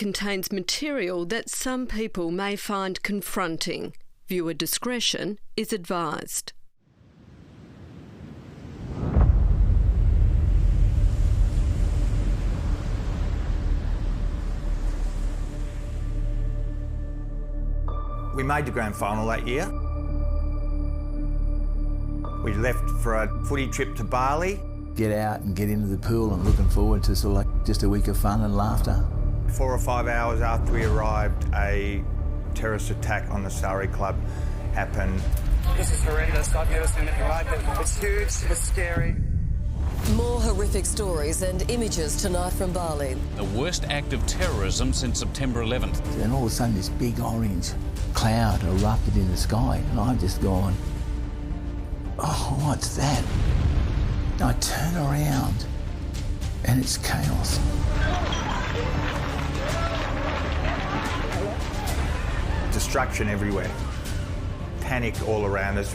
contains material that some people may find confronting. Viewer discretion is advised. We made the grand final that year. We left for a footy trip to Bali. Get out and get into the pool and looking forward to sort of like just a week of fun and laughter. 4 or 5 hours after we arrived, a terrorist attack on the Sari Club happened. This is horrendous. I've never seen anything like it. It's huge, it's scary. More horrific stories and images tonight from Bali. The worst act of terrorism since September 11th. And all of a sudden this big orange cloud erupted in the sky and I've just gone, oh, what's that? I turn around and it's chaos. Destruction everywhere. Panic all around us.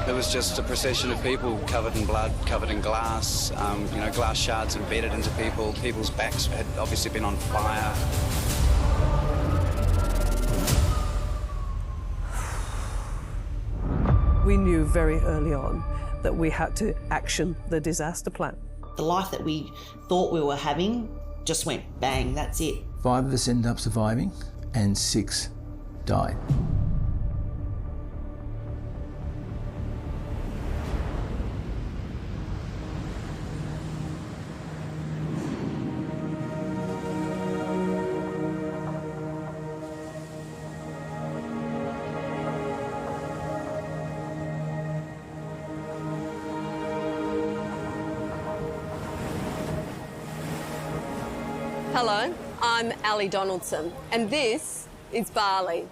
It was just a procession of people covered in blood, covered in glass, glass shards embedded into people. People's backs had obviously been on fire. We knew very early on that we had to action the disaster plan. The life that we thought we were having just went bang, that's it. 5 of us ended up surviving and 6 died. Hello, I'm Ali Donaldson, and this is Bali.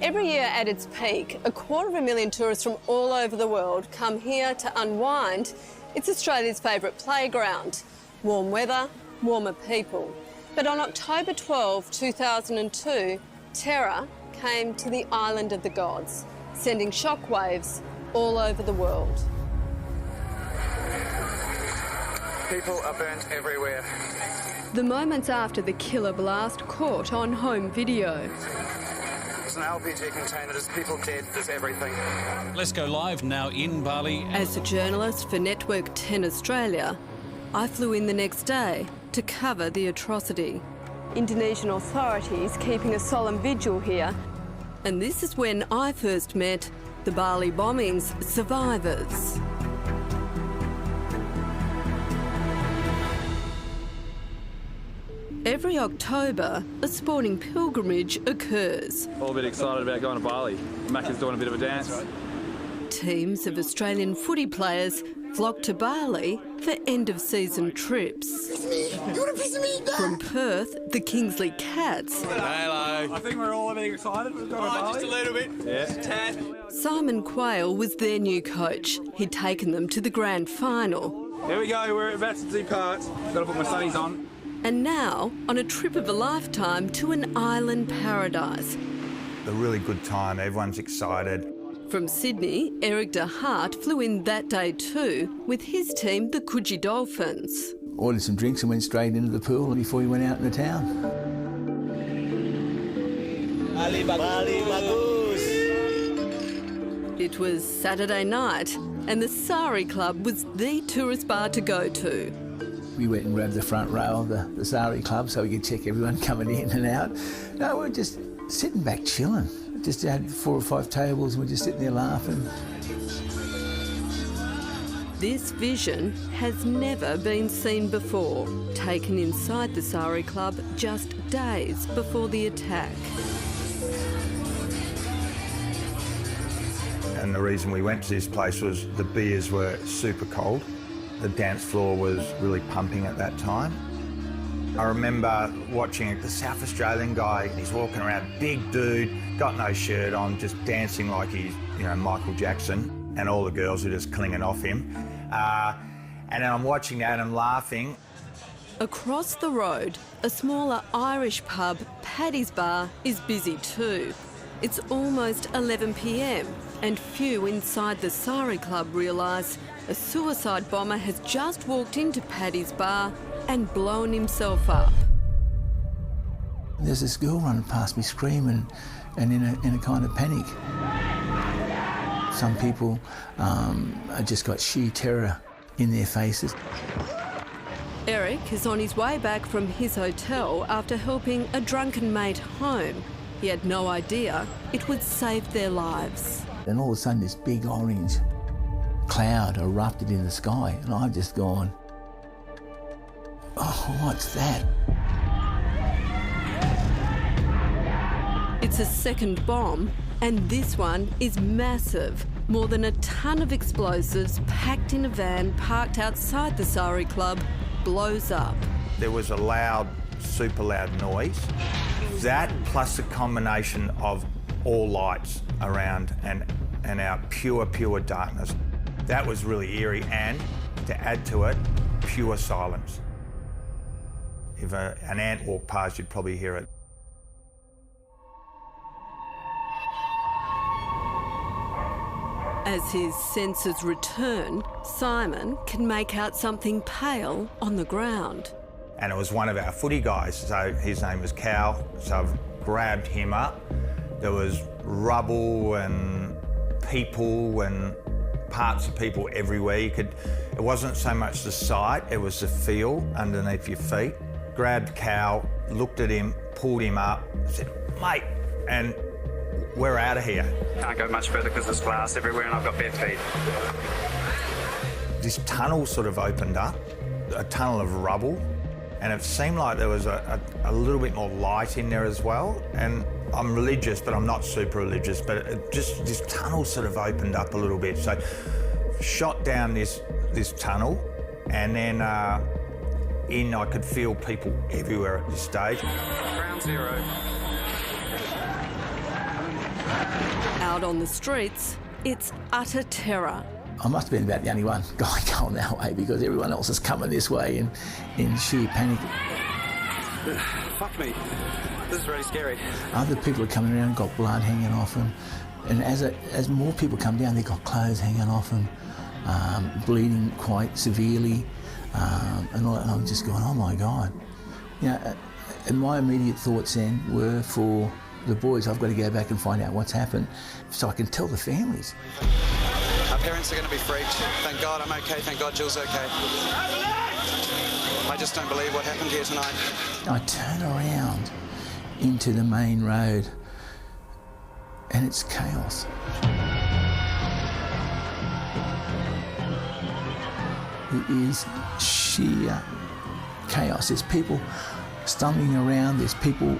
Every year at its peak, 250,000 tourists from all over the world come here to unwind. It's Australia's favourite playground. Warm weather, warmer people. But on October 12, 2002, terror came to the island of the gods, sending shockwaves all over the world. People are burnt everywhere. The moments after the killer blast caught on home video. There's an LPG container, there's people dead, there's everything. Let's go live now in Bali. As a journalist for Network 10 Australia, I flew in the next day to cover the atrocity. Indonesian authorities keeping a solemn vigil here. And this is when I first met the Bali bombing's survivors. Every October, a sporting pilgrimage occurs. All a bit excited about going to Bali. Mac is doing a bit of a dance. Teams of Australian footy players flock to Bali for end-of-season trips. From Perth, the Kingsley Cats. Hello. I think we're all a bit excited. We're going to Bali. Just a little bit. Yeah. Simon Quayle was their new coach. He'd taken them to the grand final. Here we go. We're about to depart. Got to put my sunnies on. And now, on a trip of a lifetime to an island paradise. A really good time, everyone's excited. From Sydney, Eric de Hart flew in that day too with his team, the Coogee Dolphins. Ordered some drinks and went straight into the pool before we went out in the town. Bali bagus. It was Saturday night and the Sari Club was the tourist bar to go to. We went and grabbed the front row of the Sari Club so we could check everyone coming in and out. No, we're just sitting back chilling. Just had 4 or 5 tables and we're just sitting there laughing. This vision has never been seen before, taken inside the Sari Club just days before the attack. And the reason we went to this place was the beers were super cold. The dance floor was really pumping at that time. I remember watching the South Australian guy, he's walking around, big dude, got no shirt on, just dancing like he's, Michael Jackson, and all the girls are just clinging off him. And then I'm watching that and laughing. Across the road, a smaller Irish pub, Paddy's Bar, is busy too. It's almost 11 p.m. and few inside the Sari Club realise a suicide bomber has just walked into Paddy's Bar and blown himself up. There's this girl running past me screaming and in a kind of panic. Some people just got sheer terror in their faces. Eric is on his way back from his hotel after helping a drunken mate home. He had no idea it would save their lives. And all of a sudden this big orange cloud erupted in the sky and I've just gone, oh, what's that? It's a second bomb, and this one is massive. More than a ton of explosives packed in a van parked outside the Sari Club blows up. There was a loud, super loud noise. That plus the combination of all lights around and our pure darkness. That was really eerie, and to add to it, pure silence. If an ant walked past, you'd probably hear it. As his senses return, Simon can make out something pale on the ground. And it was one of our footy guys, so his name was Cal, so I've grabbed him up. There was rubble and people and parts of people everywhere. It wasn't so much the sight, it was the feel underneath your feet. Grabbed Cal, looked at him, pulled him up, said, mate, and we're out of here. Can't go much further because there's glass everywhere and I've got bare feet. This tunnel sort of opened up, a tunnel of rubble, and it seemed like there was a little bit more light in there as well. And I'm religious, but I'm not super religious, but this tunnel sort of opened up a little bit. So shot down this tunnel, and then I could feel people everywhere at this stage. Ground zero. Out on the streets, it's utter terror. I must have been about the only one guy going that way because everyone else is coming this way in sheer panic. Fuck me. This is really scary. Other people are coming around, got blood hanging off them. And as more people come down, they've got clothes hanging off them, bleeding quite severely. And I'm just going, oh my God. You know, and my immediate thoughts then were for the boys, I've got to go back and find out what's happened so I can tell the families. Our parents are going to be freaked. Thank God I'm okay. Thank God Jill's okay. I just don't believe what happened here tonight. I turn around into the main road and it's chaos. It is sheer chaos. There's people stumbling around, there's people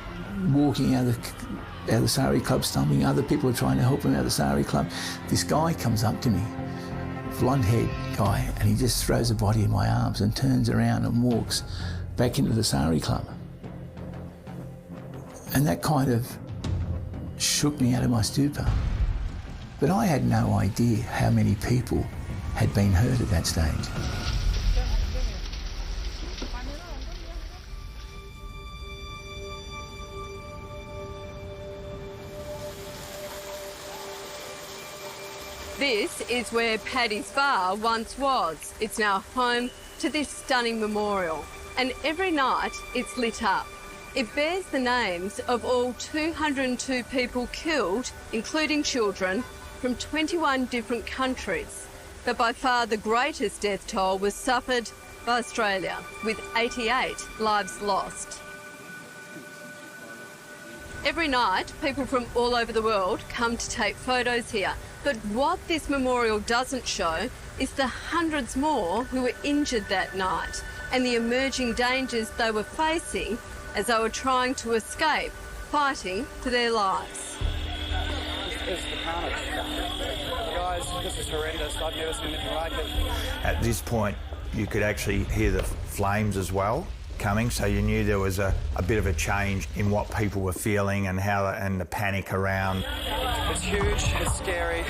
walking out of the Sari Club, stumbling. Other people are trying to help him out of the Sari Club. This guy comes up to me, blonde-haired guy, and he just throws a body in my arms and turns around and walks back into the Sari Club. And that kind of shook me out of my stupor. But I had no idea how many people had been hurt at that stage. This is where Paddy's Bar once was. It's now home to this stunning memorial. And every night it's lit up. It bears the names of all 202 people killed, including children, from 21 different countries. But by far the greatest death toll was suffered by Australia, with 88 lives lost. Every night, people from all over the world come to take photos here. But what this memorial doesn't show is the hundreds more who were injured that night and the emerging dangers they were facing as they were trying to escape, fighting for their lives. This is the carnage. Guys, this is horrendous. I've never seen anything like it. At this point, you could actually hear the flames as well coming, so you knew there was a bit of a change in what people were feeling and the panic around. It's huge, it's scary.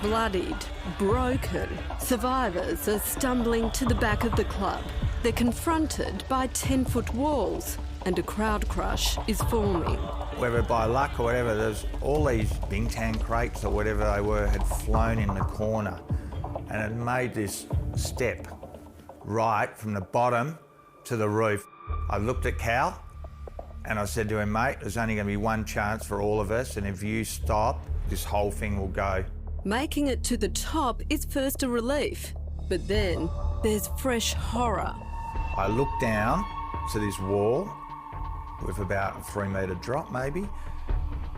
Bloodied, broken, survivors are stumbling to the back of the club. They're confronted by 10-foot walls and a crowd crush is forming. Whether by luck or whatever, there's all these Bintang crates or whatever they were had flown in the corner and had made this step right from the bottom to the roof. I looked at Cal and I said to him, mate, there's only going to be one chance for all of us, and if you stop, this whole thing will go. Making it to the top is first a relief, but then there's fresh horror. I looked down to this wall with about a 3-metre drop maybe,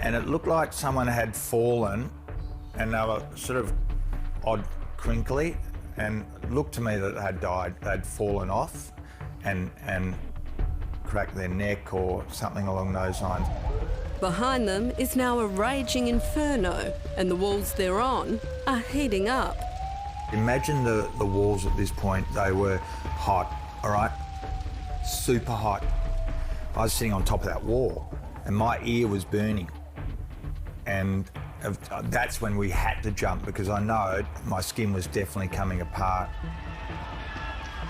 and it looked like someone had fallen and they were sort of odd crinkly, and it looked to me that they had died. They'd fallen off and cracked their neck or something along those lines. Behind them is now a raging inferno, and the walls they're on are heating up. Imagine the walls at this point. They were hot, all right? Super hot. I was sitting on top of that wall and my ear was burning. And that's when we had to jump, because I know my skin was definitely coming apart.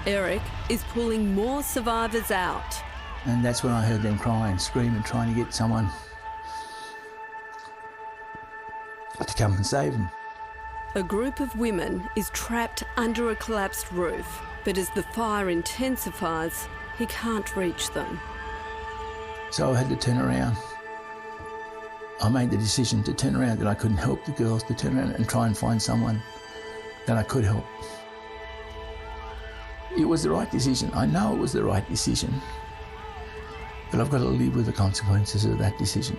Eric is pulling more survivors out. And that's when I heard them crying, screaming, trying to get someone to come and save them. A group of women is trapped under a collapsed roof, but as the fire intensifies, he can't reach them. So I had to turn around. I made the decision to turn around, that I couldn't help the girls, to turn around and try and find someone that I could help. It was the right decision. I know it was the right decision, but I've got to live with the consequences of that decision.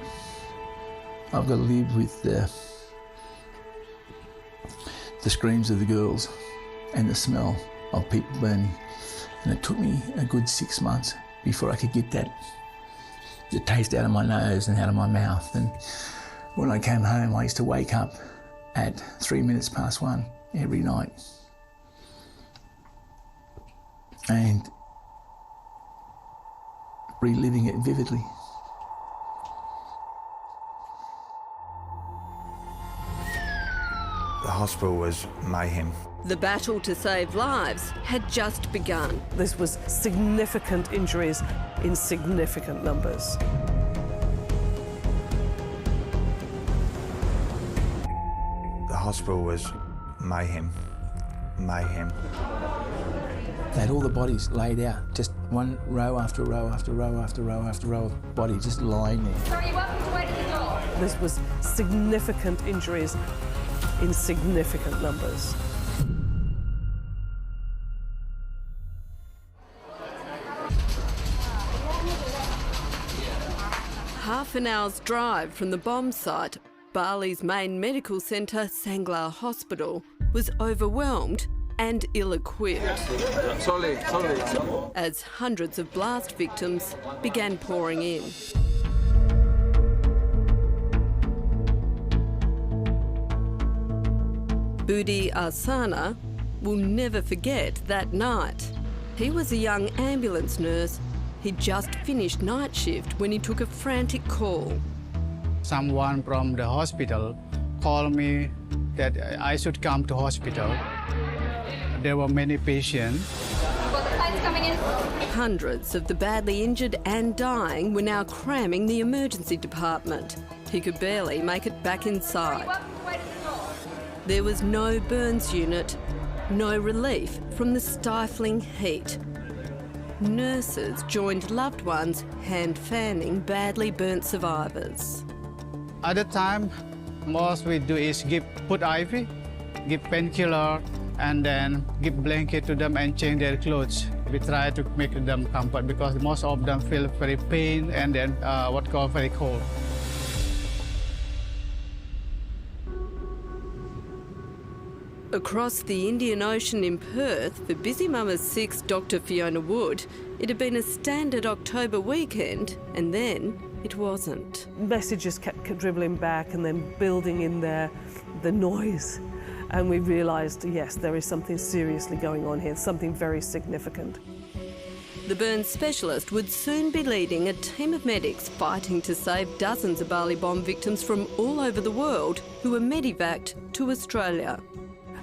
I've got to live with the screams of the girls and the smell of people burning. And it took me a good 6 months before I could get the taste out of my nose and out of my mouth. And when I came home, I used to wake up at 1:03 every night. And reliving it vividly. The hospital was mayhem. The battle to save lives had just begun. This was significant injuries in significant numbers. The hospital was mayhem. Mayhem. They had all the bodies laid out, just one row after row after row after row after row of bodies just lying there. Sorry, you're welcome to wait at the door. This was significant injuries in significant numbers. Half an hour's drive from the bomb site, Bali's main medical centre, Sanglar Hospital, was overwhelmed and ill-equipped as hundreds of blast victims began pouring in. Budi Arsana will never forget that night. He was a young ambulance nurse. He'd just finished night shift when he took a frantic call. Someone from the hospital called me that I should come to hospital. There were many patients. Got the planes coming in. Hundreds of the badly injured and dying were now cramming the emergency department. He could barely make it back inside. There was no burns unit, no relief from the stifling heat. Nurses joined loved ones hand fanning badly burnt survivors. At the time, most we do is put IV, give painkiller, and then give blanket to them and change their clothes. We try to make them comfort because most of them feel very pain and then very cold. Across the Indian Ocean in Perth, for Busy Mama's 6, Dr. Fiona Wood, it had been a standard October weekend, and then it wasn't. Messages kept dribbling back and then building in there, the noise. And we realised, yes, there is something seriously going on here, something very significant. The burns specialist would soon be leading a team of medics fighting to save dozens of Bali bomb victims from all over the world who were medevaced to Australia.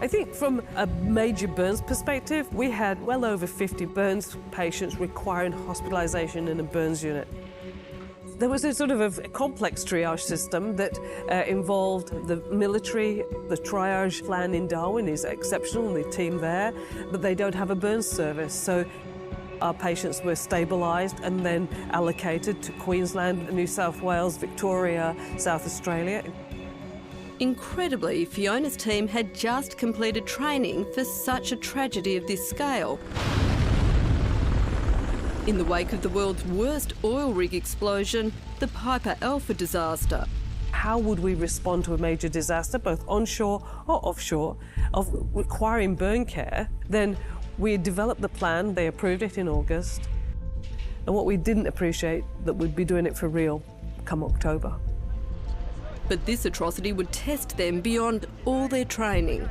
I think from a major burns perspective, we had well over 50 burns patients requiring hospitalisation in a burns unit. There was a sort of a complex triage system that involved the military. The triage plan in Darwin is exceptional, and the team there, but they don't have a burns service. So Our patients were stabilised and then allocated to Queensland, New South Wales, Victoria, South Australia. Incredibly, Fiona's team had just completed training for such a tragedy of this scale. In the wake of the world's worst oil rig explosion, the Piper Alpha disaster. How would we respond to a major disaster, both onshore or offshore, of requiring burn care? Then we developed the plan, they approved it in August. And what we didn't appreciate, that we'd be doing it for real come October. But this atrocity would test them beyond all their training.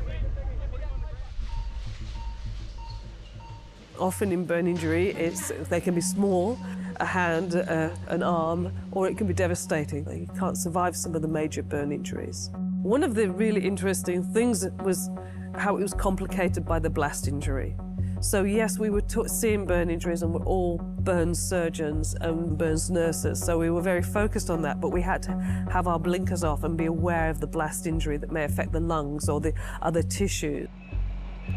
Often in burn injury, they can be small, a hand, an arm, or it can be devastating. You can't survive some of the major burn injuries. One of the really interesting things was how it was complicated by the blast injury. So yes, we were seeing burn injuries and we're all burns surgeons and burns nurses, so we were very focused on that, but we had to have our blinkers off and be aware of the blast injury that may affect the lungs or the other tissues.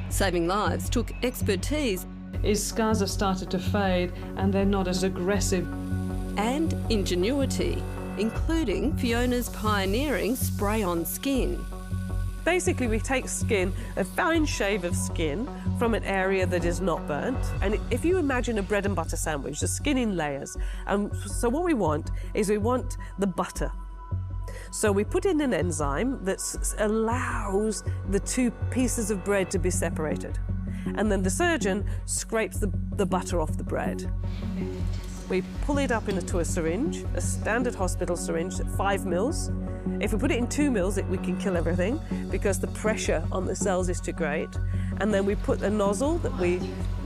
Saving lives took expertise. His scars have started to fade and they're not as aggressive. And ingenuity, including Fiona's pioneering spray-on skin. Basically, we take skin, a fine shave of skin from an area that is not burnt. And if you imagine a bread and butter sandwich, the skin in layers. So what we want is we want the butter. So we put in an enzyme that allows the two pieces of bread to be separated. And then the surgeon scrapes the butter off the bread. We pull it up into a syringe, a standard hospital syringe, 5 mils. If we put it in 2 mils, we can kill everything because the pressure on the cells is too great. And then we put a nozzle that we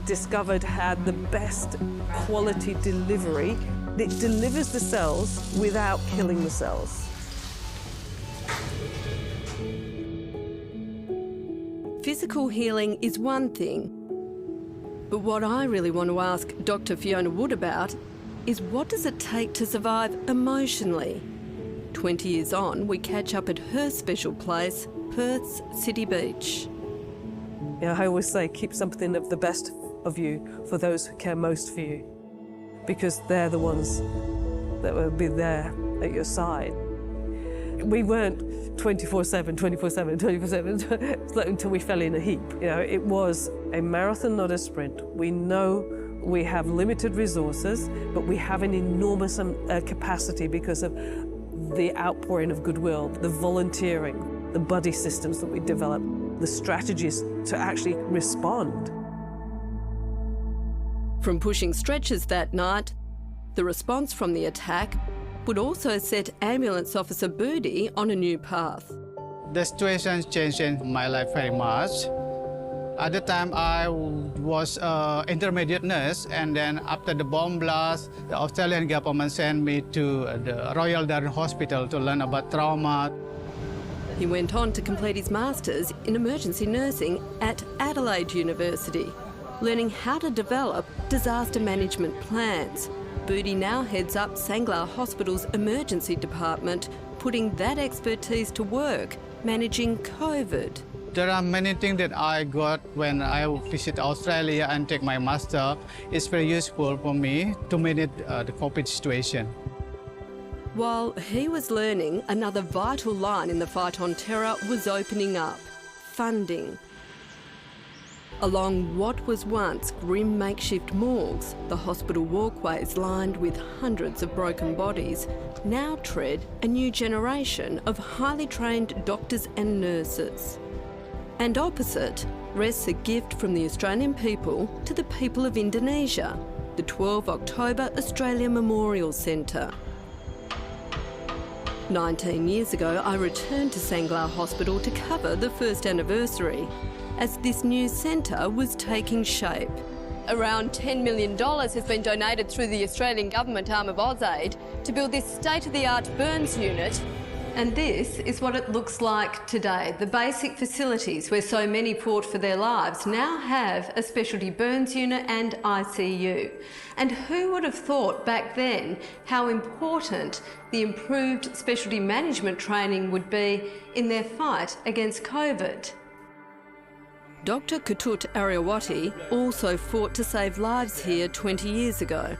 discovered had the best quality delivery. It delivers the cells without killing the cells. Physical healing is one thing, but what I really want to ask Dr. Fiona Wood about is what does it take to survive emotionally? 20 years on, we catch up at her special place, Perth's City Beach. Yeah, I always say keep something of the best of you for those who care most for you, because they're the ones that will be there at your side. We weren't 24/7, 24/7, 24/7 until we fell in a heap. You know, it was a marathon, not a sprint. We know we have limited resources, but we have an enormous capacity because of the outpouring of goodwill, the volunteering, the buddy systems that we developed, the strategies to actually respond. From pushing stretchers that night, the response from the attack would also set ambulance officer Budi on a new path. The situation changed in my life very much. At the time, I was an intermediate nurse, and then after the bomb blast, the Australian government sent me to the Royal Darwin Hospital to learn about trauma. He went on to complete his Masters in Emergency Nursing at Adelaide University, learning how to develop disaster management plans. Budi now heads up Sanglar Hospital's emergency department, putting that expertise to work, managing COVID. There are many things that I got when I visit Australia and take my master. It's very useful for me to manage the COVID situation. While he was learning, another vital line in the fight on terror was opening up: funding. Along what was once grim makeshift morgues, the hospital walkways lined with hundreds of broken bodies now tread a new generation of highly trained doctors and nurses. And opposite rests a gift from the Australian people to the people of Indonesia, the 12 October Australia Memorial Centre. 19 years ago, I returned to Sanglar Hospital to cover the first anniversary, as this new centre was taking shape. Around $10 million has been donated through the Australian government arm of AusAid to build this state-of-the-art burns unit. And this is what it looks like today. The basic facilities where so many fought for their lives now have a specialty burns unit and ICU. And who would have thought back then how important the improved specialty management training would be in their fight against COVID? Dr. Ketut Ariawati also fought to save lives here 20 years ago.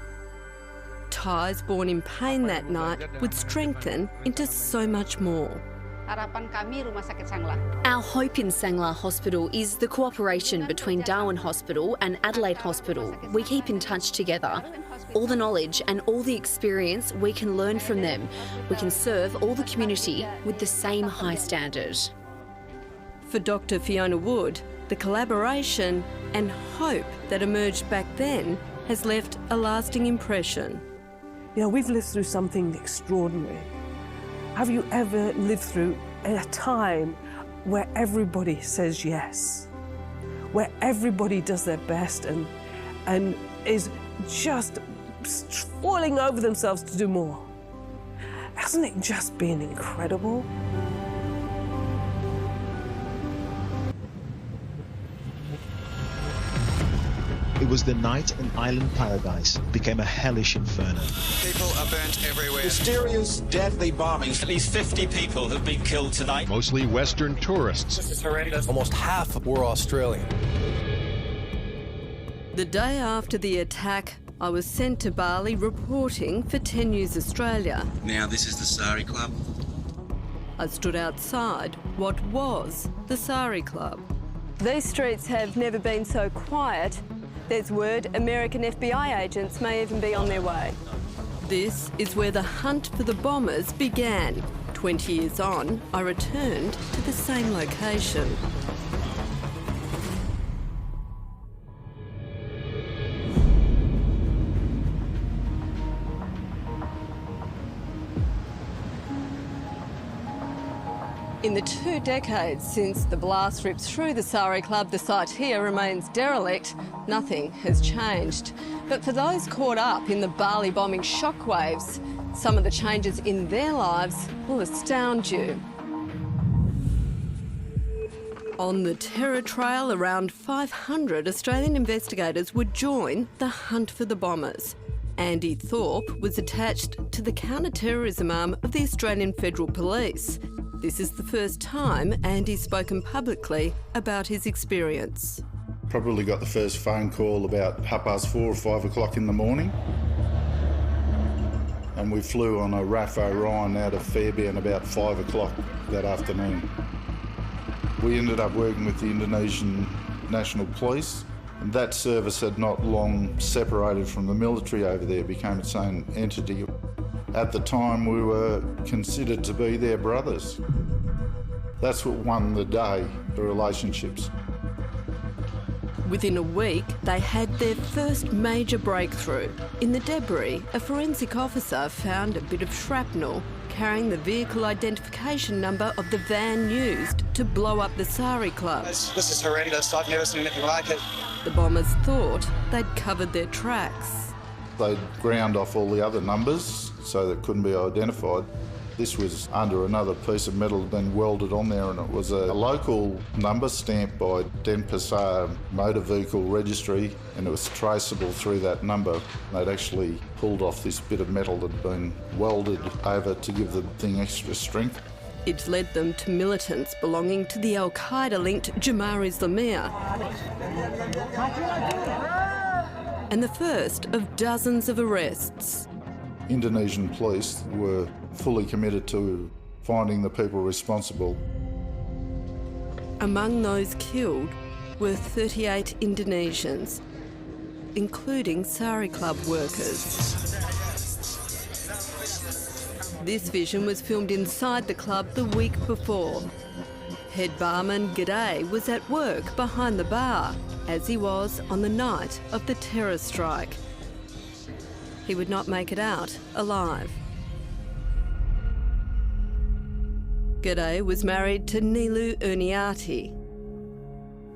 Ties born in pain that night would strengthen into so much more. Our hope in Sangla Hospital is the cooperation between Darwin Hospital and Adelaide Hospital. We keep in touch together. All the knowledge and all the experience, we can learn from them. We can serve all the community with the same high standard. For Dr. Fiona Wood, the collaboration and hope that emerged back then has left a lasting impression. You know, we've lived through something extraordinary. Have you ever lived through a time where everybody says yes, where everybody does their best and is just falling over themselves to do more? Hasn't it just been incredible? It was the night an island paradise became a hellish inferno. People are burnt everywhere. Mysterious, deadly bombings. At least 50 people have been killed tonight. Mostly Western tourists. This is horrendous. Almost half were Australian. The day after the attack, I was sent to Bali reporting for 10 News Australia. Now this is the Sari Club. I stood outside what was the Sari Club. These streets have never been so quiet. There's word American FBI agents may even be on their way. This is where the hunt for the bombers began. 20 years on, I returned to the same location. In the 2 decades since the blast ripped through the Sari Club, the site here remains derelict. Nothing has changed. But for those caught up in the Bali bombing shockwaves, some of the changes in their lives will astound you. On the terror trail, around 500 Australian investigators would join the hunt for the bombers. Andy Thorpe was attached to the counter-terrorism arm of the Australian Federal Police. This is the first time Andy's spoken publicly about his experience. Probably got the first phone call about 4:30 or 5 o'clock in the morning. And we flew on a RAF Orion out of Fairbairn about 5 o'clock that afternoon. We ended up working with the Indonesian National Police. And that service had not long separated from the military over there, became its own entity. At the time, we were considered to be their brothers. That's what won the day, the relationships. Within a week, they had their first major breakthrough. In the debris, a forensic officer found a bit of shrapnel carrying the vehicle identification number of the van used to blow up the Sari Club. This is horrendous. I've never seen anything like it. The bombers thought they'd covered their tracks. They'd ground off all the other numbers so that it couldn't be identified. This was under another piece of metal then welded on there, and it was a local number stamped by Denpasar Motor Vehicle Registry, and it was traceable through that number. They'd actually pulled off this bit of metal that had been welded over to give the thing extra strength. It led them to militants belonging to the Al-Qaeda-linked Jamaat Islamiyah, and the first of dozens of arrests. Indonesian police were fully committed to finding the people responsible. Among those killed were 38 Indonesians, including Sari Club workers. This vision was filmed inside the club the week before. Head barman G'day was at work behind the bar, as he was on the night of the terror strike. He would not make it out alive. G'day was married to Nilu Erniati.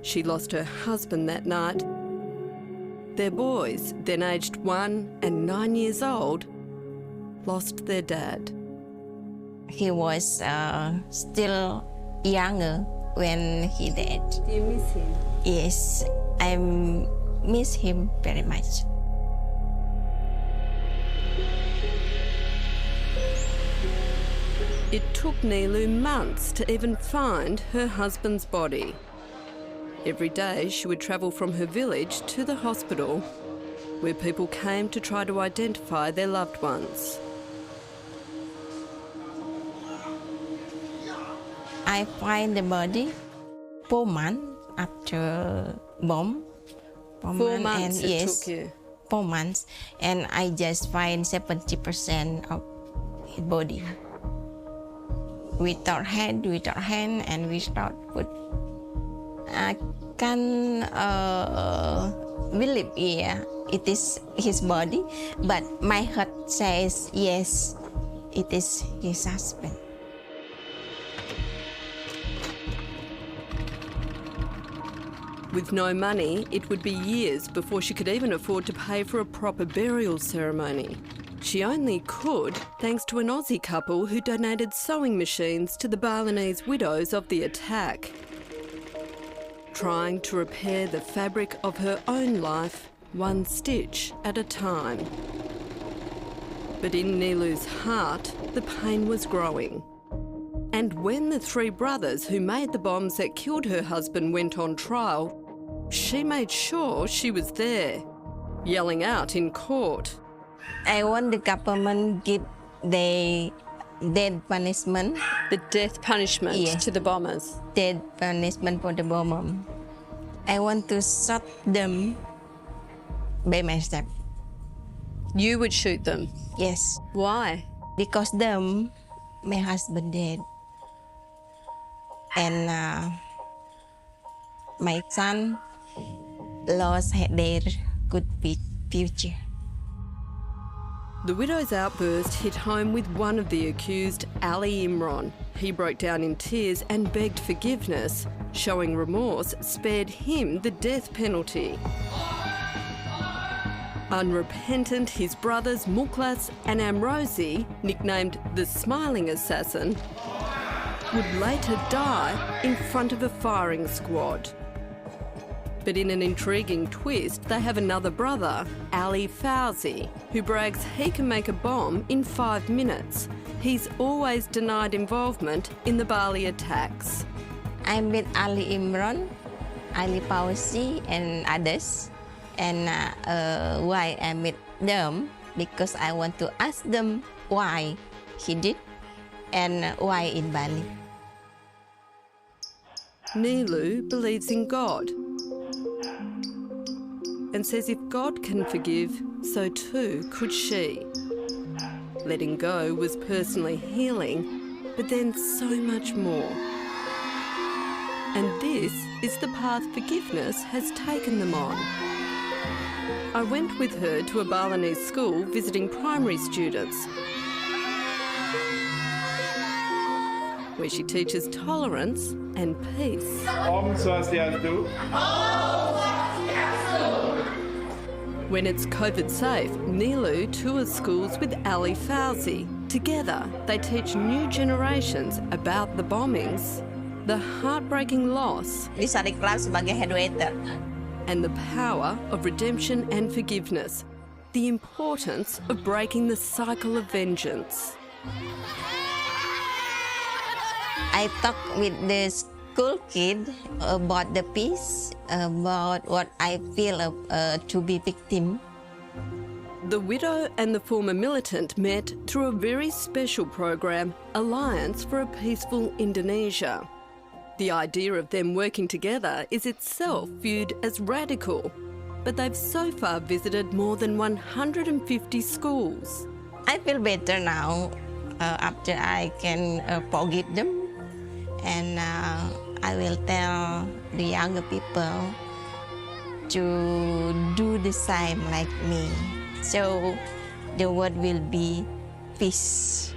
She lost her husband that night. Their boys, then aged 1 and 9 years old, lost their dad. He was still younger when he died. Do you miss him? Yes, I miss him very much. It took Nilu months to even find her husband's body. Every day she would travel from her village to the hospital where people came to try to identify their loved ones. I find the body 4 months after bomb. 4 months and it yes, took you? 4 months. And I just find 70% of his body. Without hand, and we start put. I can't believe, yeah, it is his body, but my heart says yes, it is his husband. With no money, it would be years before she could even afford to pay for a proper burial ceremony. She only could thanks to an Aussie couple who donated sewing machines to the Balinese widows of the attack. Trying to repair the fabric of her own life, one stitch at a time. But in Nilu's heart, the pain was growing. And when the 3 brothers who made the bombs that killed her husband went on trial, she made sure she was there, yelling out in court. I want the government give the death punishment. The death punishment Yes. to the bombers? Death punishment for the bomber. I want to shoot them by myself. You would shoot them? Yes. Why? Because them, my husband dead. And my son lost their good future. The widow's outburst hit home with one of the accused, Ali Imran. He broke down in tears and begged forgiveness. Showing remorse spared him the death penalty. Unrepentant, his brothers Muklas and Amrozi, nicknamed the Smiling Assassin, would later die in front of a firing squad. But in an intriguing twist, they have another brother, Ali Fauzi, who brags he can make a bomb in 5 minutes. He's always denied involvement in the Bali attacks. I met Ali Imran, Ali Fauzi, and others. And why I met them? Because I want to ask them why he did and why in Bali. Nilu believes in God and says if God can forgive, so too could she. Letting go was personally healing, but then so much more. And this is the path forgiveness has taken them on. I went with her to a Balinese school visiting primary students, where she teaches tolerance and peace. When it's COVID safe, Nilu tours schools with Ali Fauzi. Together, they teach new generations about the bombings, the heartbreaking loss, Bisa diklaim sebagai head waiter. and the power of redemption and forgiveness, the importance of breaking the cycle of vengeance. I talk with the school kid about the peace, about what I feel to be victim. The widow and the former militant met through a very special program, Alliance for a Peaceful Indonesia. The idea of them working together is itself viewed as radical, but they've so far visited more than 150 schools. I feel better now after I can forgive them, and I will tell the younger people to do the same like me, so the world will be peace.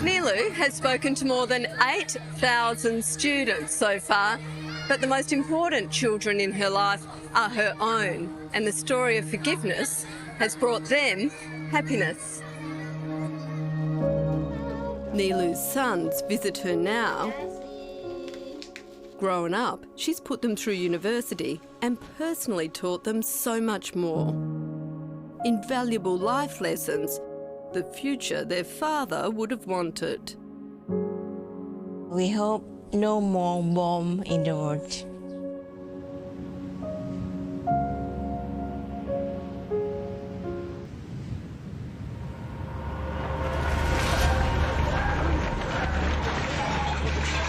Nilu has spoken to more than 8,000 students so far, but the most important children in her life are her own, and the story of forgiveness has brought them happiness. Nilu's sons visit her now. Growing up, she's put them through university and personally taught them so much more. invaluable life lessons, the future their father would have wanted. We hope no more bomb in the world.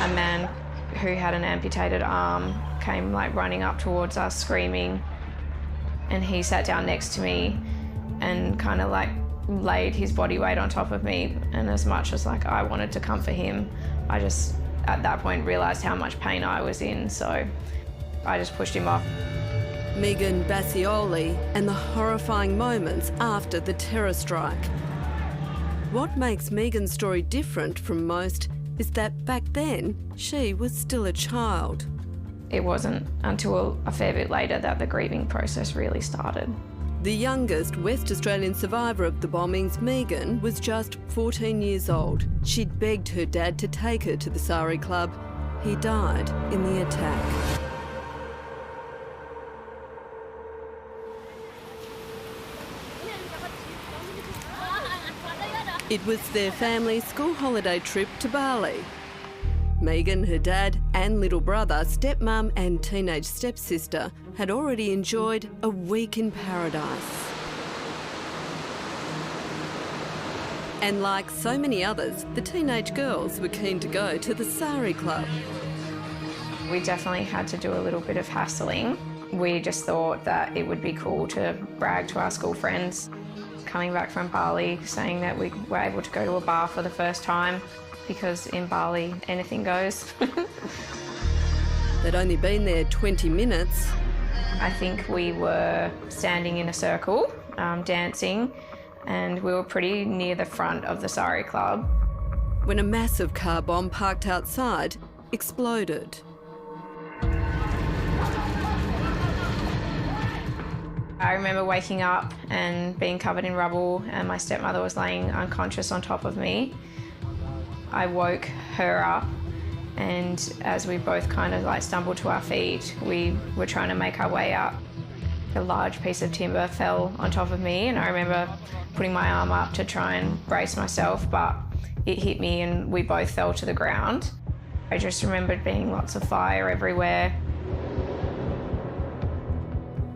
A man who had an amputated arm came running up towards us screaming, and he sat down next to me and kind of laid his body weight on top of me, and as much as I wanted to comfort him, I just at that point realised how much pain I was in, so I just pushed him off. Megan Bassioli and the horrifying moments after the terror strike. What makes Megan's story different from most is that back then she was still a child. It wasn't until a fair bit later that the grieving process really started. The youngest West Australian survivor of the bombings, Megan, was just 14 years old. She'd begged her dad to take her to the Sari Club. He died in the attack. It was their family's school holiday trip to Bali. Megan, her dad and little brother, stepmum and teenage stepsister had already enjoyed a week in paradise. And like so many others, the teenage girls were keen to go to the Sari Club. We definitely had to do a little bit of hassling. We just thought that it would be cool to brag to our school friends. Coming back from Bali, saying that we were able to go to a bar for the first time, because in Bali, anything goes. They'd only been there 20 minutes. I think we were standing in a circle, dancing, and we were pretty near the front of the Sari Club when a massive car bomb parked outside exploded. I remember waking up and being covered in rubble, and my stepmother was laying unconscious on top of me. I woke her up, and as we both kind of stumbled to our feet, we were trying to make our way out. A large piece of timber fell on top of me, and I remember putting my arm up to try and brace myself, but it hit me and we both fell to the ground. I just remembered being lots of fire everywhere.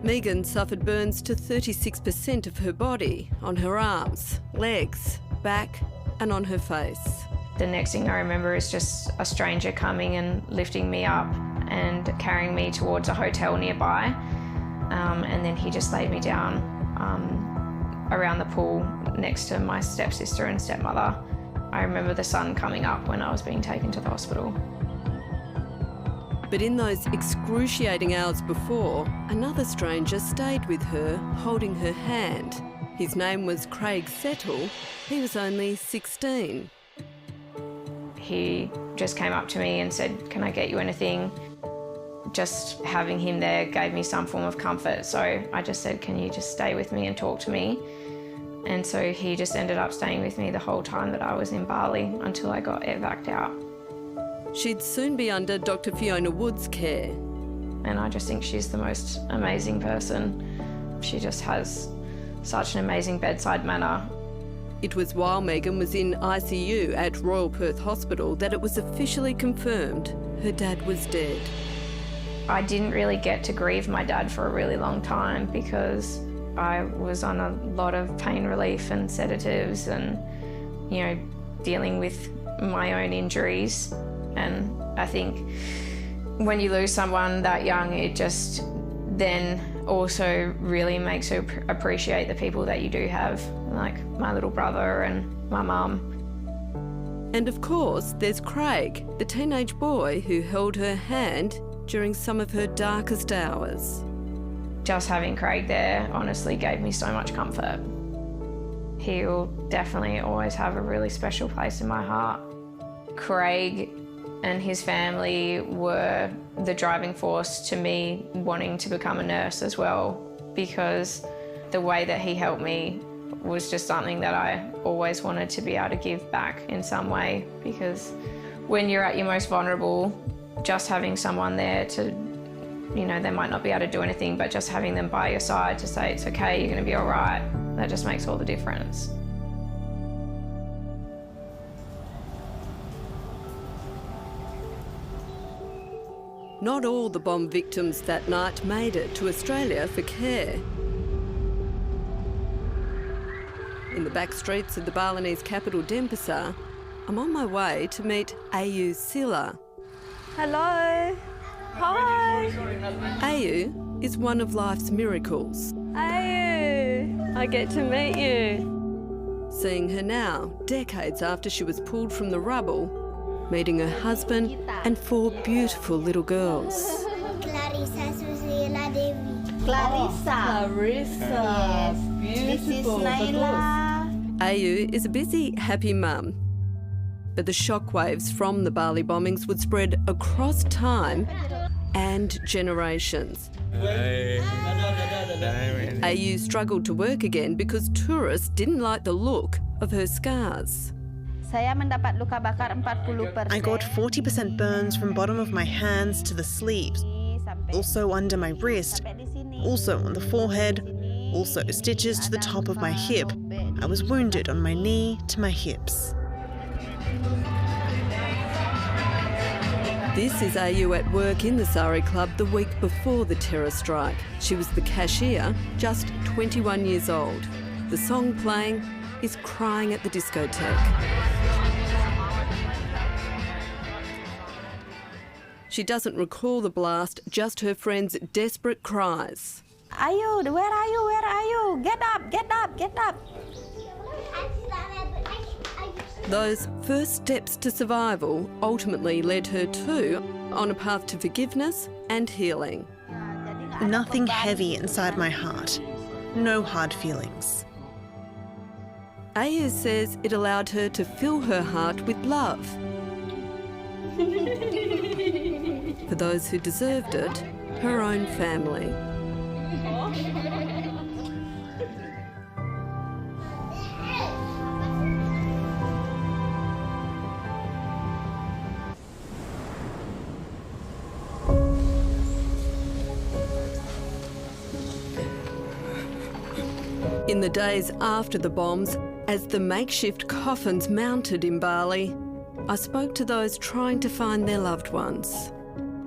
Megan suffered burns to 36% of her body, on her arms, legs, back and on her face. The next thing I remember is just a stranger coming and lifting me up and carrying me towards a hotel nearby. And then he just laid me down around the pool next to my stepsister and stepmother. I remember the sun coming up when I was being taken to the hospital. But in those excruciating hours before, another stranger stayed with her, holding her hand. His name was Craig Settle. He was only 16. He just came up to me and said, "Can I get you anything?" Just having him there gave me some form of comfort, so I just said, "Can you just stay with me and talk to me?" And so he just ended up staying with me the whole time that I was in Bali until I got evac'd out. She'd soon be under Dr. Fiona Wood's care. And I just think she's the most amazing person. She just has such an amazing bedside manner. It was while Megan was in ICU at Royal Perth Hospital that it was officially confirmed her dad was dead. I didn't really get to grieve my dad for a really long time because I was on a lot of pain relief and sedatives and, dealing with my own injuries. And I think when you lose someone that young, it just then also really makes you appreciate the people that you do have, like my little brother and my mum. And of course, there's Craig, the teenage boy who held her hand during some of her darkest hours. Just having Craig there honestly gave me so much comfort. He'll definitely always have a really special place in my heart. Craig and his family were the driving force to me wanting to become a nurse as well, because the way that he helped me was just something that I always wanted to be able to give back in some way, because when you're at your most vulnerable, just having someone there to, they might not be able to do anything, but just having them by your side to say it's okay, you're going to be all right, That just makes all the difference. Not all the bomb victims that night made it to Australia for care. In the back streets of the Balinese capital, Denpasar, I'm on my way to meet Ayu Sila. Hello. Hi. Ayu is one of life's miracles. Ayu, I get to meet you. Seeing her now, decades after she was pulled from the rubble, meeting her husband and 4 beautiful little girls. Clarissa Susila Devi. Clarissa. Clarissa. Yes. Beautiful. This is Naila. Ayu is a busy, happy mum. But the shockwaves from the Bali bombings would spread across time and generations. Ayu struggled to work again because tourists didn't like the look of her scars. Saya mendapat luka bakar 40%. I got 40% burns from bottom of my hands to the sleeves, also under my wrist, also on the forehead, also stitches to the top of my hip. I was wounded on my knee to my hips. This is Ayu at work in the Sari Club the week before the terror strike. She was the cashier, just 21 years old. The song playing is Crying at the Discotheque. She doesn't recall the blast, just her friends' desperate cries. Ayu, where are you? Where are you? Get up, get up, get up. Those first steps to survival ultimately led her too on a path to forgiveness and healing. Nothing heavy inside my heart. No hard feelings. Ayu says it allowed her to fill her heart with love. For those who deserved it, her own family. In the days after the bombs, as the makeshift coffins mounted in Bali, I spoke to those trying to find their loved ones.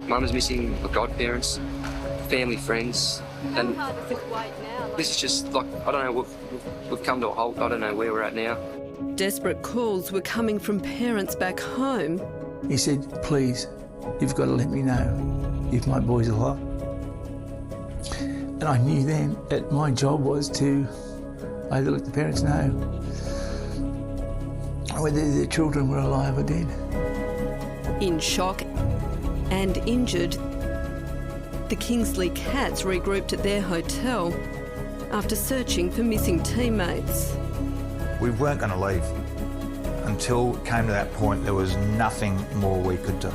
Mum is missing her godparents, family, friends, and this is just like, I don't know, we've come to a halt. I don't know where we're at now. Desperate calls were coming from parents back home. He said, please, you've got to let me know if my boy's alive. And I knew then that my job was to either let the parents know whether their children were alive or dead. In shock and injured, the Kingsley Cats regrouped at their hotel after searching for missing teammates. We weren't going to leave. Until it came to that point, there was nothing more we could do.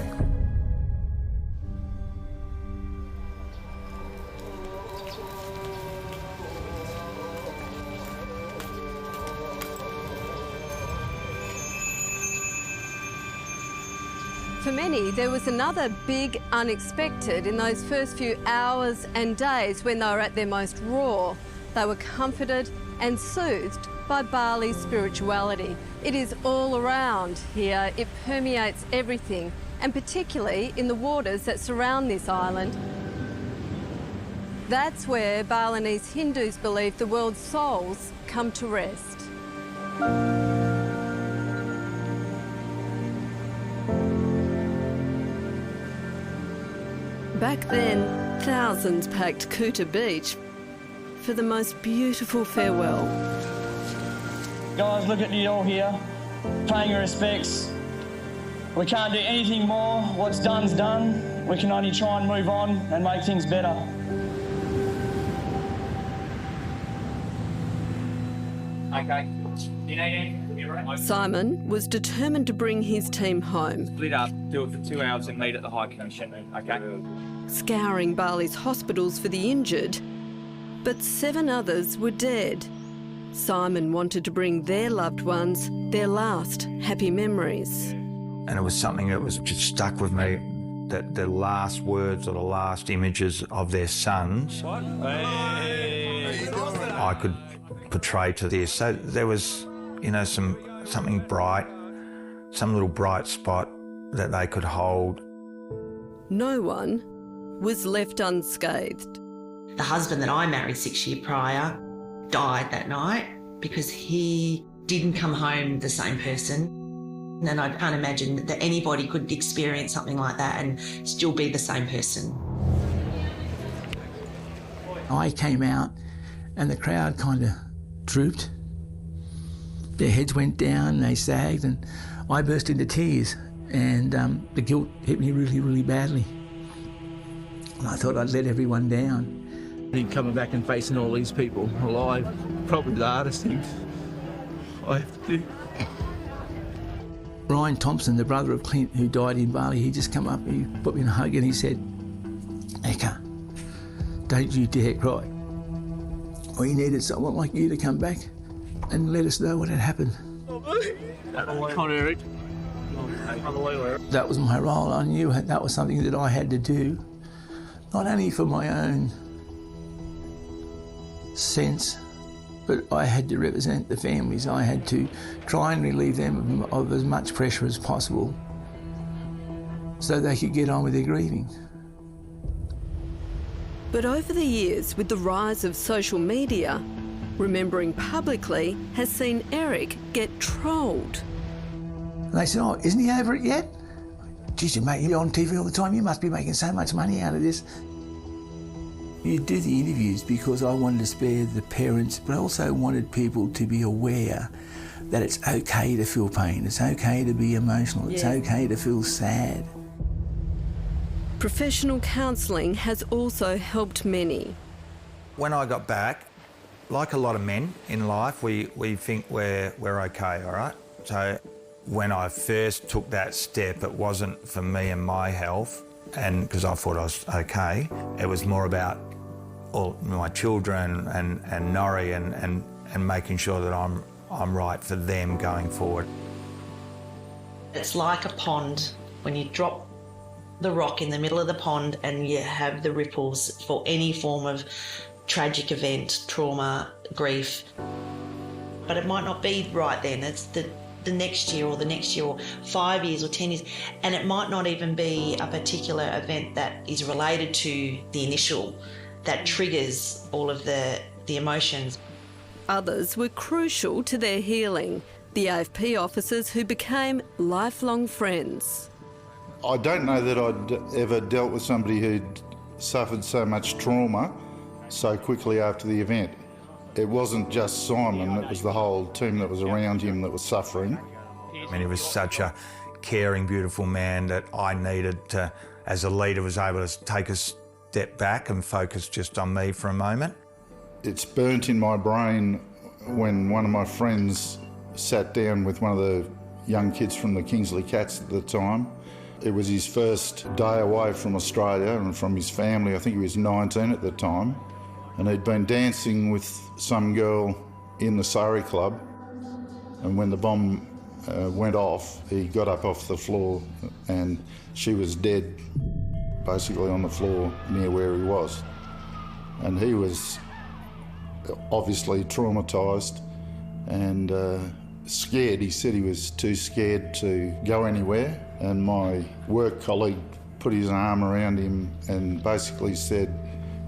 For many, there was another big unexpected in those first few hours and days when they were at their most raw. They were comforted and soothed by Bali's spirituality. It is all around here. It permeates everything, and particularly in the waters that surround this island. That's where Balinese Hindus believe the world's souls come to rest. Back then, thousands packed Kuta Beach for the most beautiful farewell. Guys, look at you all here, paying your respects. We can't do anything more. What's done's done. We can only try and move on and make things better. Okay. You need anything? Simon was determined to bring his team home. Split up, do it for 2 hours and meet at the High Commission, okay? Scouring Bali's hospitals for the injured, but 7 others were dead. Simon wanted to bring their loved ones their last happy memories. And it was something that was just stuck with me, that the last words or the last images of their sons, I could portray to this. So there was, you know, something bright, some little bright spot that they could hold. No one was left unscathed. The husband that I married 6 years prior died that night because he didn't come home the same person. And I can't imagine that anybody could experience something like that and still be the same person. I came out and the crowd kind of drooped. Their heads went down, they sagged, and I burst into tears. And the guilt hit me really, really badly. And I thought I'd let everyone down. And coming back and facing all these people alive, probably the hardest thing I have to do. Ryan Thompson, the brother of Clint, who died in Bali, he just come up, he put me in a hug and he said, Eka, don't you dare cry. We needed someone like you to come back and let us know what had happened. That was my role. I knew that was something that I had to do, not only for my own sense, but I had to represent the families. I had to try and relieve them of as much pressure as possible so they could get on with their grieving. But over the years, with the rise of social media, remembering publicly has seen Eric get trolled. And they said, oh, isn't he over it yet? Geez, you mate, you're on TV all the time, you must be making so much money out of this. You do the interviews because I wanted to spare the parents, but I also wanted people to be aware that it's okay to feel pain, it's okay to be emotional, it's okay to feel sad. Professional counselling has also helped many. When I got back, like a lot of men in life, we think we're okay, all right? So when I first took that step, it wasn't for me and my health, and because I thought I was okay, it was more about all my children and Norrie and making sure that I'm right for them going forward. It's like a pond when you drop the rock in the middle of the pond and you have the ripples for any form of tragic event, trauma, grief. But it might not be right then. It's the next year or the next year or 5 years or 10 years. And it might not even be a particular event that is related to the initial that triggers all of the emotions. Others were crucial to their healing, the AFP officers who became lifelong friends. I don't know that I'd ever dealt with somebody who'd suffered so much trauma so quickly after the event. It wasn't just Simon, it was the whole team that was around him that was suffering. I mean, he was such a caring, beautiful man that I needed to, as a leader, was able to take a step back and focus just on me for a moment. It's burnt in my brain when one of my friends sat down with one of the young kids from the Kingsley Cats at the time. It was his first day away from Australia and from his family. I think he was 19 at the time. And he'd been dancing with some girl in the Surrey Club. And when the bomb went off, he got up off the floor and she was dead, basically on the floor near where he was. And he was obviously traumatised and scared. He said he was too scared to go anywhere. And my work colleague put his arm around him and basically said,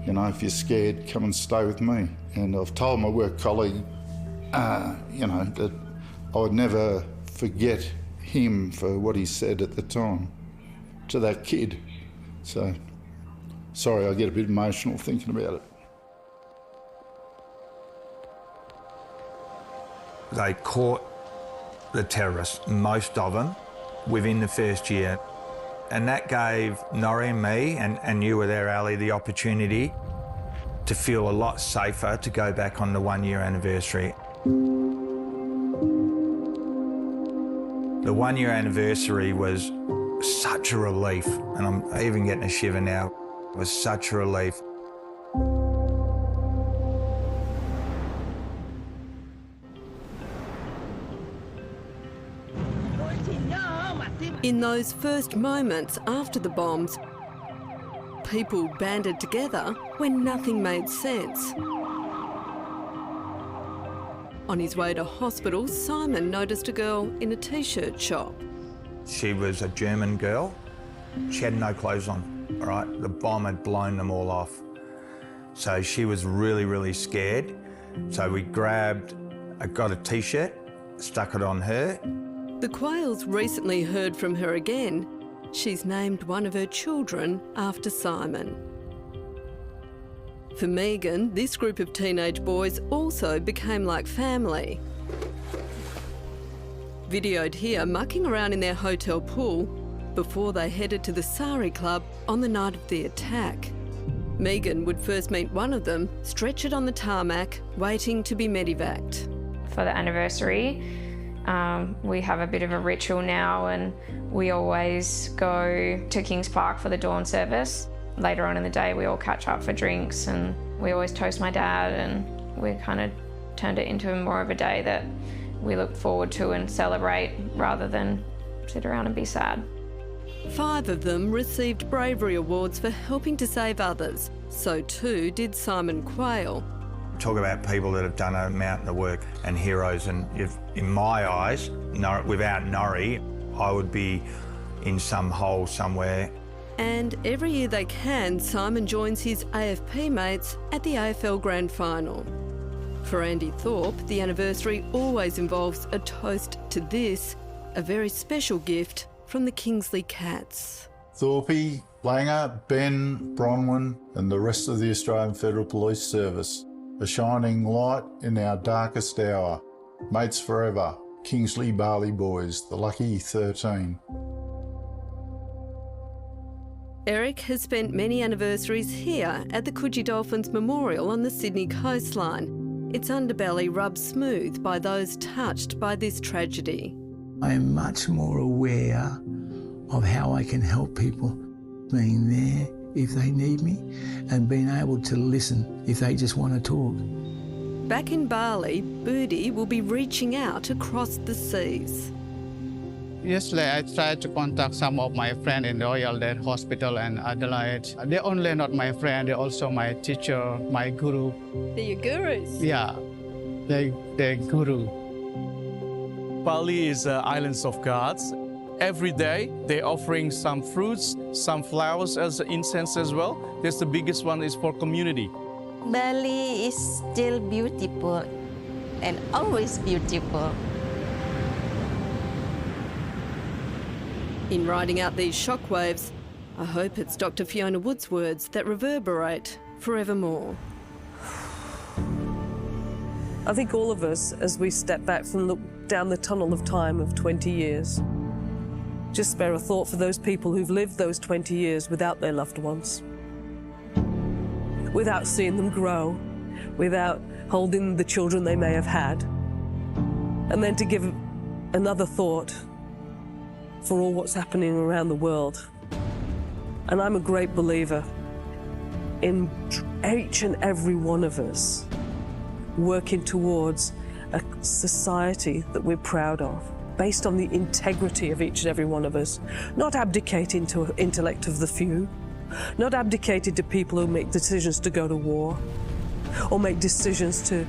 you know, if you're scared, come and stay with me. And I've told my work colleague, you know, that I would never forget him for what he said at the time to that kid. So, sorry, I get a bit emotional thinking about it. They caught the terrorists, most of them, within the first year. And that gave Norrie and me, and you were there, Ali, the opportunity to feel a lot safer to go back on the 1 year anniversary. The 1 year anniversary was such a relief, and I'm even getting a shiver now. It was such a relief. In those first moments after the bombs, people banded together when nothing made sense. On his way to hospital, Simon noticed a girl in a t-shirt shop. She was a German girl. She had no clothes on, all right? The bomb had blown them all off. So she was really, really scared. So we got a t-shirt, stuck it on her. The Quayles recently heard from her again. She's named one of her children after Simon. For Megan, this group of teenage boys also became like family. Videoed here mucking around in their hotel pool before they headed to the Sari Club on the night of the attack. Megan would first meet one of them, stretchered on the tarmac, waiting to be medevaced. For the anniversary, we have a bit of a ritual now, and we always go to Kings Park for the dawn service. Later on in the day, we all catch up for drinks, and we always toast my dad, and we kind of turned it into more of a day that we look forward to and celebrate rather than sit around and be sad. 5 of them received bravery awards for helping to save others. So too did Simon Quayle. Talk about people that have done a mountain of work and heroes, and in my eyes, without Norrie, I would be in some hole somewhere. And every year they can, Simon joins his AFP mates at the AFL Grand Final. For Andy Thorpe, the anniversary always involves a toast to this, a very special gift from the Kingsley Cats. Thorpe, Langer, Ben, Bronwyn and the rest of the Australian Federal Police Service. A shining light in our darkest hour. Mates forever. Kingsley Bali boys, the lucky 13. Eric has spent many anniversaries here at the Coogee Dolphins Memorial on the Sydney coastline. Its underbelly rubs smooth by those touched by this tragedy. I am much more aware of how I can help people, being there if they need me and being able to listen if they just want to talk. Back in Bali, Budi will be reaching out across the seas. Yesterday, I tried to contact some of my friends in the Royal Dead Hospital and Adelaide. They're only not my friend, they're also my teacher, my guru. They're your gurus? Yeah, they're guru. Bali is islands of gods. Every day they're offering some fruits, some flowers as incense as well. That's the biggest one is for community. Bali is still beautiful and always beautiful. In writing out these shockwaves, I hope it's Dr. Fiona Wood's words that reverberate forevermore. I think all of us, as we step back from look down the tunnel of time of 20 years, just spare a thought for those people who've lived those 20 years without their loved ones, without seeing them grow, without holding the children they may have had, and then to give another thought for all what's happening around the world. And I'm a great believer in each and every one of us working towards a society that we're proud of, based on the integrity of each and every one of us, not abdicating to intellect of the few, not abdicating to people who make decisions to go to war or make decisions to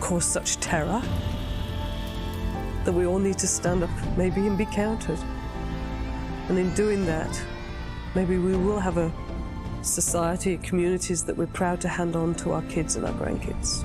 cause such terror, that we all need to stand up maybe and be counted. And in doing that, maybe we will have a society, communities that we're proud to hand on to our kids and our grandkids.